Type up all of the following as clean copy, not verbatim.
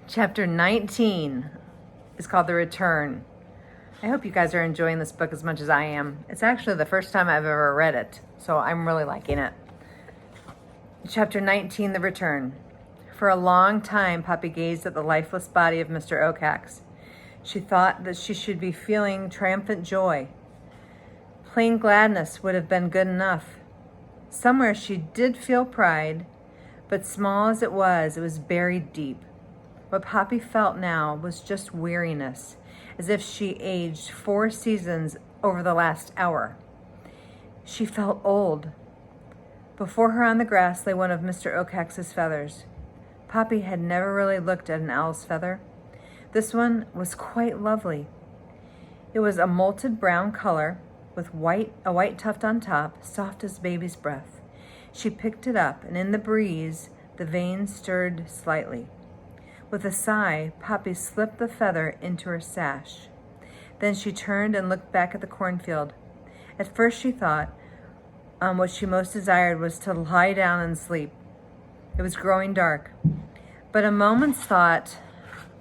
Chapter 19 is called The Return. I hope you guys are enjoying this book as much as I am. It's actually the first time I've ever read it, so I'm really liking it. Chapter 19, The Return. For a long time, Poppy gazed at the lifeless body of Mr. Oakhax. She thought that she should be feeling triumphant joy. Plain gladness would have been good enough. Somewhere she did feel pride, but small as it was buried deep. What Poppy felt now was just weariness, as if she aged 4 seasons over the last hour. She felt old. Before her on the grass lay one of Mr. Oakhax's feathers. Poppy had never really looked at an owl's feather. This one was quite lovely. It was a molted brown color with a white tuft on top, soft as baby's breath. She picked it up, and in the breeze, the veins stirred slightly. With a sigh, Poppy slipped the feather into her sash. Then she turned and looked back at the cornfield. At first she thought what she most desired was to lie down and sleep. It was growing dark, but a moment's thought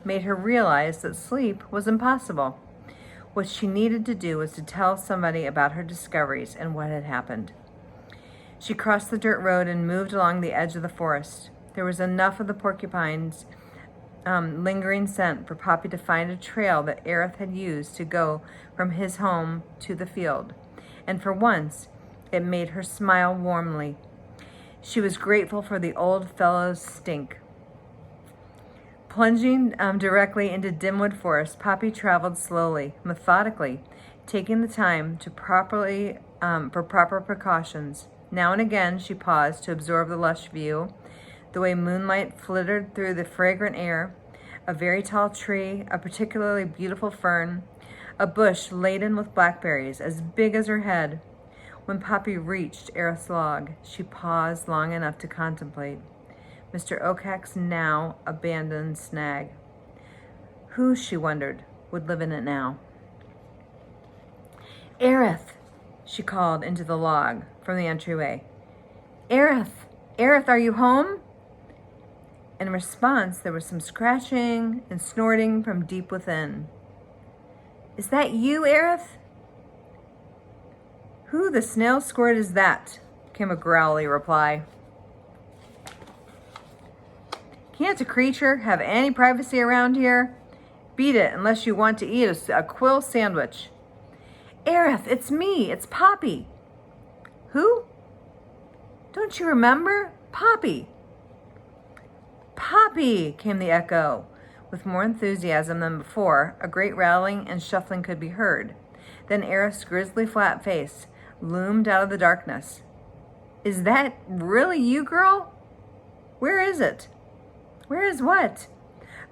made her realize that sleep was impossible. What she needed to do was to tell somebody about her discoveries and what had happened. She crossed the dirt road and moved along the edge of the forest. There was enough of the porcupine's lingering scent for Poppy to find a trail that Aerith had used to go from his home to the field, and for once it made her smile warmly. She was grateful for the old fellow's stink. Plunging directly into Dimwood Forest, Poppy traveled slowly, methodically, taking the time to for proper precautions. Now and again she paused to absorb the lush view, the way moonlight flittered through the fragrant air, a very tall tree, a particularly beautiful fern, a bush laden with blackberries as big as her head. When Poppy reached Aerith's log, she paused long enough to contemplate Mr. Oakhax's now abandoned snag. Who, she wondered, would live in it now? Aerith, she called into the log from the entryway. Aerith, are you home? In response, there was some scratching and snorting from deep within. Is that you, Aerith? Who the snail squirt is that? Came a growly reply. Can't a creature have any privacy around here? Beat it unless you want to eat a quill sandwich. Aerith, it's me. It's Poppy. Who? Don't you remember? Poppy. Poppy, came the echo. With more enthusiasm than before, a great rattling and shuffling could be heard. Then Aerith's grisly flat face loomed out of the darkness. Is that really you, girl? Where is it? Where is what?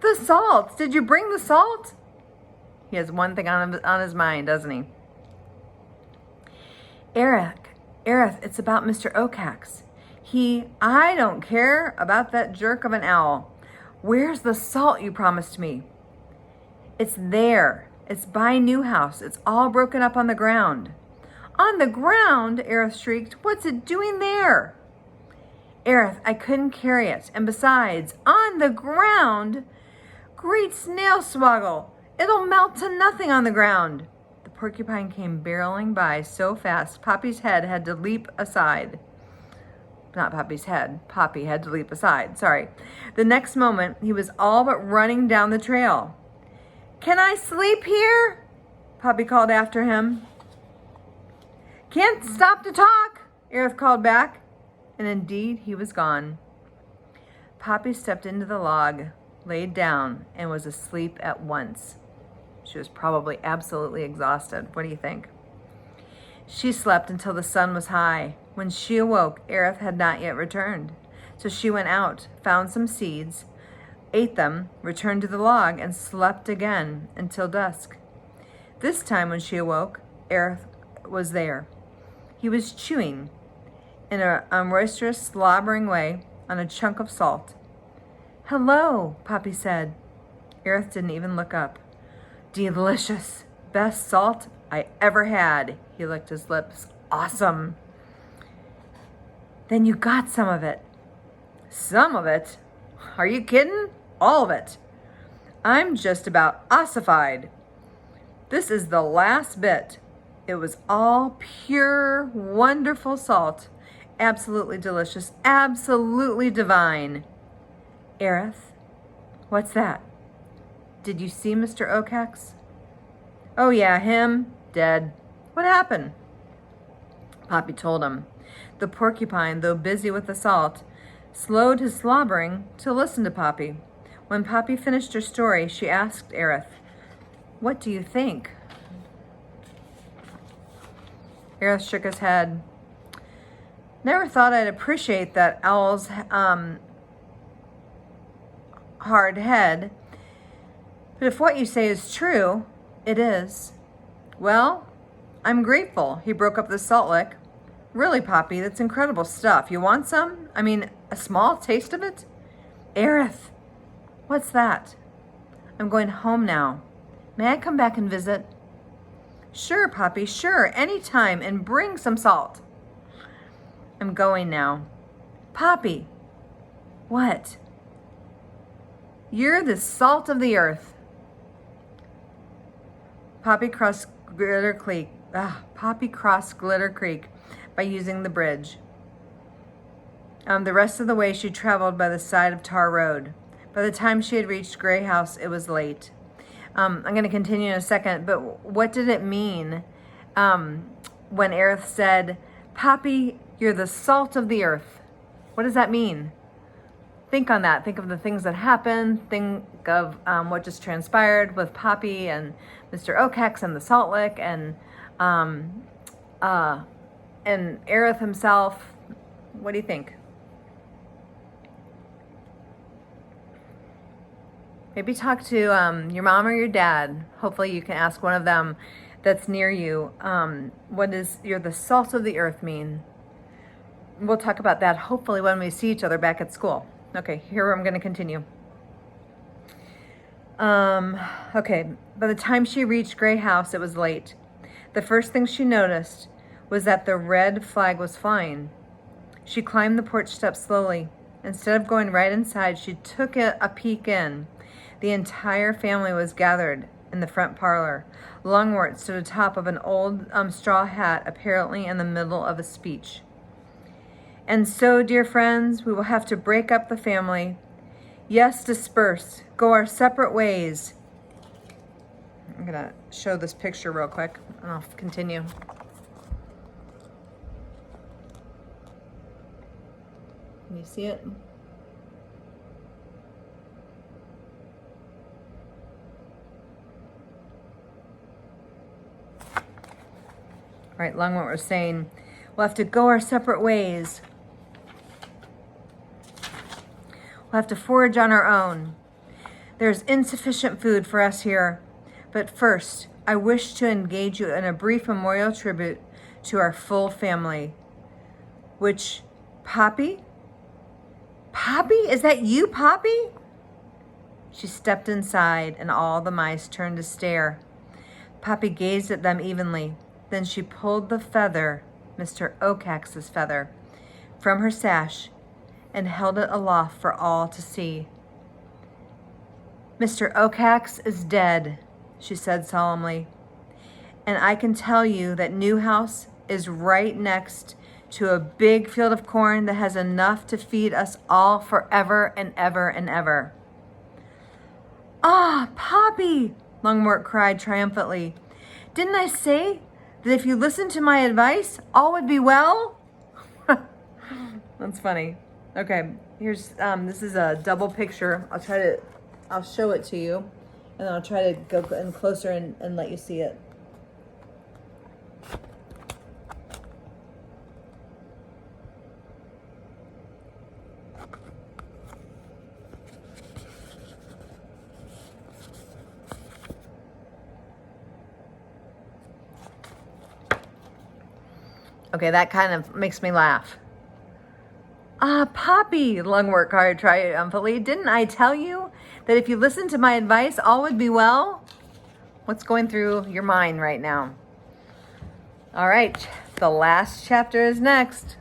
The salt! Did you bring the salt? He has one thing on his mind, doesn't he? Aerith, it's about Mr. Oakhax. I don't care about that jerk of an owl. Where's the salt you promised me? It's there. It's by Newhouse. It's all broken up on the ground. On the ground? Aerith shrieked. What's it doing there? Aerith, I couldn't carry it. And besides, on the ground? Great snail swoggle. It'll melt to nothing on the ground. The porcupine came barreling by so fast, Poppy's head had to leap aside. Not Poppy's head. Poppy had to leap aside. Sorry. The next moment, he was all but running down the trail. Can I sleep here? Poppy called after him. Can't stop to talk, Aerith called back. And indeed, he was gone. Poppy stepped into the log, laid down, and was asleep at once. She was probably absolutely exhausted. What do you think? She slept until the sun was high. When she awoke, Aerith had not yet returned. So she went out, found some seeds, ate them, returned to the log, and slept again until dusk. This time when she awoke, Aerith was there. He was chewing in a roisterous, slobbering way on a chunk of salt. Hello, Poppy said. Aerith didn't even look up. Delicious. Best salt I ever had. He licked his lips. Awesome. Then you got some of it. Some of it? Are you kidding? All of it. I'm just about ossified. This is the last bit. It was all pure, wonderful salt. Absolutely delicious. Absolutely divine. Aerith, what's that? Did you see Mr. Okax? Oh yeah, him. Dead. What happened? Poppy told him. The porcupine, though busy with the salt, slowed his slobbering to listen to Poppy. When Poppy finished her story, she asked Aerith, "What do you think?" Aerith shook his head. Never thought I'd appreciate that owl's hard head. But if what you say is true, it is. Well, I'm grateful he broke up the salt lick. Really, Poppy, that's incredible stuff. You want some? I mean, a small taste of it? Aerith, what's that? I'm going home now. May I come back and visit? Sure, Poppy, sure, anytime, and bring some salt. I'm going now. Poppy, what? You're the salt of the earth. Poppy crossed Glitter Creek by using the bridge. The rest of the way she traveled by the side of Tar Road. By the time she had reached Gray House, it was late. I'm going to continue in a second, but what did it mean when Aerith said, Poppy, you're the salt of the earth? What does that mean? Think on that. Think of the things that happened. Think of what just transpired with Poppy and Mr. Okax and the salt lick and Aerith himself. What do you think? Maybe talk to your mom or your dad. Hopefully you can ask one of them that's near you. What does you're the salt of the earth mean? We'll talk about that hopefully when we see each other back at school. Okay, here I'm going to continue. Okay, by the time she reached Gray House, it was late. The first thing she noticed was that the red flag was flying. She climbed the porch steps slowly. Instead of going right inside, she took a peek in. The entire family was gathered in the front parlor. Longwort stood atop of an old straw hat, apparently in the middle of a speech. And so, dear friends, we will have to break up the family. Yes, disperse, go our separate ways. I'm going to show this picture real quick, and I'll continue. Can you see it? Right, Longmont was saying, we'll have to go our separate ways. We'll have to forage on our own. There's insufficient food for us here. But first, I wish to engage you in a brief memorial tribute to our full family. Which, Poppy? Poppy? Is that you, Poppy? She stepped inside, and all the mice turned to stare. Poppy gazed at them evenly. Then she pulled the feather, Mr. Okax's feather, from her sash and held it aloft for all to see. Mr. Okax is dead, she said solemnly. And I can tell you that Newhouse is right next to a big field of corn that has enough to feed us all forever and ever and ever. Ah, Poppy, Longmort cried triumphantly. Didn't I say that if you listened to my advice, all would be well? That's funny. Okay, here's, this is a double picture. I'll show it to you, and then I'll try to go in closer and let you see it. Okay, that kind of makes me laugh. Ah, Poppy, Longwort cried triumphantly. Didn't I tell you that if you listened to my advice, all would be well? What's going through your mind right now? All right, the last chapter is next.